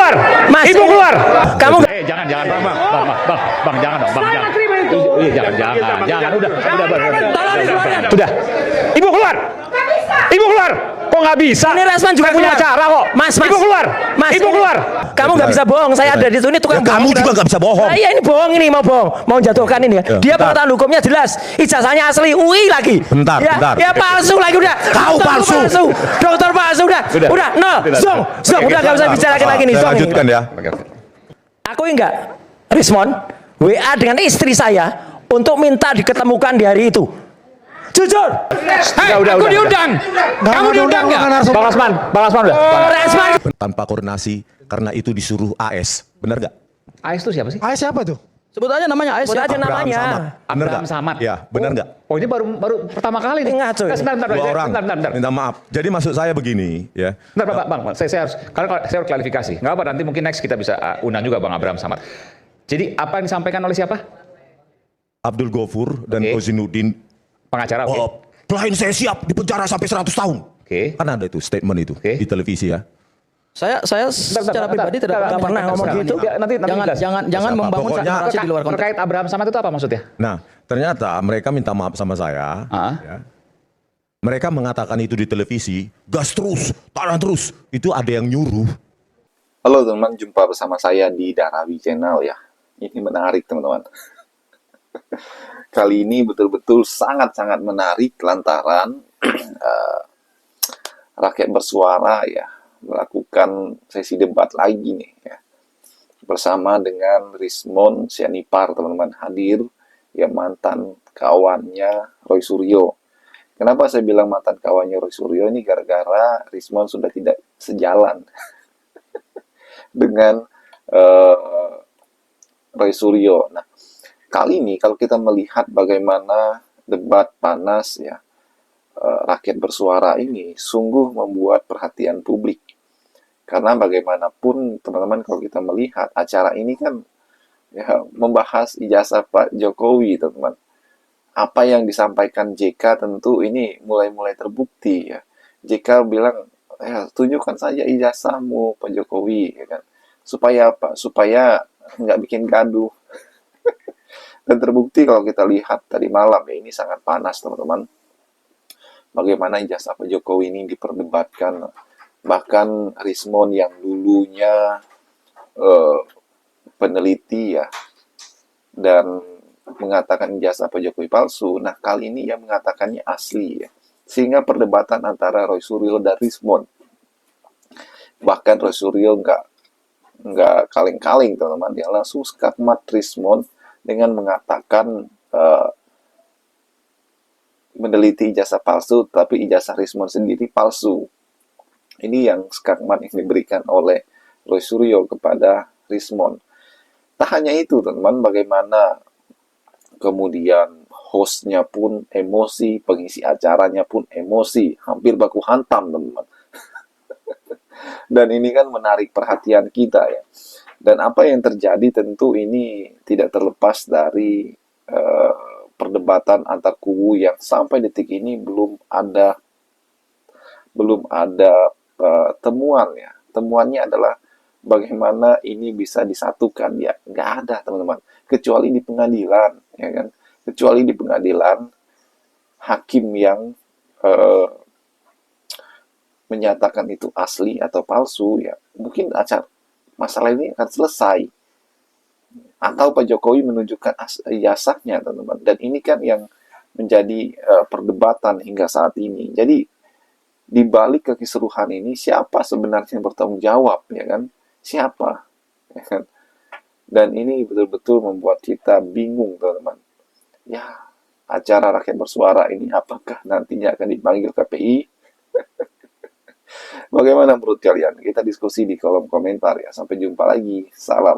keluar. Mas, Ibu keluar. Kamu Jangan, bang, jangan dong, bang, jangan. Jangan, udah. Udah. Ibu keluar. Ibu keluar. Kok nggak bisa? Ini Resman juga Saya punya keluar. acara kok. Mas, Ibu keluar. Mas, Ibu ini- keluar. Kamu nggak bisa bohong. Saya ada di sini tukang Ya, kamu bohong. juga nggak bisa bohong. Nah, iya ini bohong, ini mau bohong, mau jatuhkan ini ya. Dia bentar. pengetahuan hukumnya jelas, ijazahnya asli, UI lagi. Bentar, ya, bentar. Ya palsu lagi udah. Kau Dokter palsu. Dokter palsu udah. No, Zong, udah nggak usah bicara lagi nih, Saya Zong. lanjutkan ya. Aku enggak, Rismon, WA dengan istri saya untuk minta diketemukan di hari itu. Jujur. Udah. diundang. Kamu diundang nggak? Bang Lasman udah. Resman. Tanpa koordinasi karena itu disuruh AS. Benar nggak? AS itu siapa sih? AS siapa tuh? Sebut aja namanya AS. Sebut aja Abraham namanya. Samad. Benar Abraham nggak? Samad. Ya, benar nggak? Oh, ini baru pertama kali nih. Ngaco ini. Sebentar. Dua orang. Bentar. Minta maaf. Jadi maksud saya begini, ya. Bentar, Bang. Saya harus klarifikasi. Nggak apa, nanti mungkin next kita bisa undang juga Bang Abraham Samad. Jadi apa yang disampaikan oleh siapa? Abdul Ghafur dan Oke. Kozinuddin. Pengacara, oke. Oh, klien saya siap dipenjara sampai 100 tahun. Oke. Kan ada itu statement itu Oke. di televisi ya. Saya secara pribadi tidak nggak pernah ngomong gitu. Nanti jelas. Jangan Apa? membangun Pokoknya- narasi di luar konteks. Terkait Abraham Samad itu apa maksudnya? Nah, ternyata mereka minta maaf sama saya. Ah. Ya. Mereka mengatakan itu di televisi, gas terus, tahan terus. Itu ada yang nyuruh. Halo teman-teman, jumpa bersama saya di Darawi Channel ya. Ini menarik teman-teman. Kali ini betul-betul sangat-sangat menarik lantaran rakyat bersuara ya melakukan sesi debat lagi nih ya. Bersama dengan Rismon Sianipar teman-teman hadir ya, mantan kawannya Roy Suryo. Kenapa saya bilang mantan kawannya Roy Suryo ini? Gara-gara Rismon sudah tidak sejalan dengan Roy Suryo. Nah, kali ini kalau kita melihat bagaimana debat panas ya, rakyat bersuara ini sungguh membuat perhatian publik. Karena bagaimanapun teman-teman kalau kita melihat acara ini kan ya membahas ijazah Pak Jokowi teman-teman. Apa yang disampaikan JK tentu ini mulai-mulai terbukti ya. JK bilang ya tunjukkan saja ijazahmu Pak Jokowi ya kan. Supaya apa? Supaya nggak bikin gaduh. Dan terbukti kalau kita lihat tadi malam ya, ini sangat panas teman-teman. Bagaimana ijazah Pak Jokowi ini diperdebatkan. Bahkan Rismon yang dulunya peneliti ya dan mengatakan ijazah Pak Jokowi palsu, nah kali ini ia mengatakannya asli ya. Sehingga perdebatan antara Roy Suryo dan Rismon. Bahkan Roy Suryo nggak kaleng-kaleng teman-teman, dia langsung skakmat Rismon dengan mengatakan meneliti ijazah palsu, tapi ijazah Rismon sendiri palsu. Ini yang skakmat yang diberikan oleh Roy Suryo kepada Rismon. Tak hanya itu teman-teman, bagaimana kemudian hostnya pun emosi, pengisi acaranya pun emosi, hampir baku hantam teman-teman. Dan ini kan menarik perhatian kita ya. Dan apa yang terjadi tentu ini tidak terlepas dari perdebatan antar kubu yang sampai detik ini belum ada temuan ya. Temuannya adalah bagaimana ini bisa disatukan ya. Nggak ada teman-teman. Kecuali di pengadilan ya kan. Kecuali di pengadilan hakim yang menyatakan itu asli atau palsu ya. Mungkin masalah ini akan selesai. Atau Pak Jokowi menunjukkan ijazahnya teman-teman. Dan ini kan yang menjadi perdebatan hingga saat ini. Jadi di balik kekisruhan ini siapa sebenarnya yang bertanggung jawab ya kan? Siapa? Ya kan? Dan ini betul-betul membuat kita bingung teman-teman. Ya, acara rakyat bersuara ini apakah nantinya akan dipanggil KPI? Bagaimana menurut kalian? Kita diskusi di kolom komentar ya. Sampai jumpa lagi. Salam.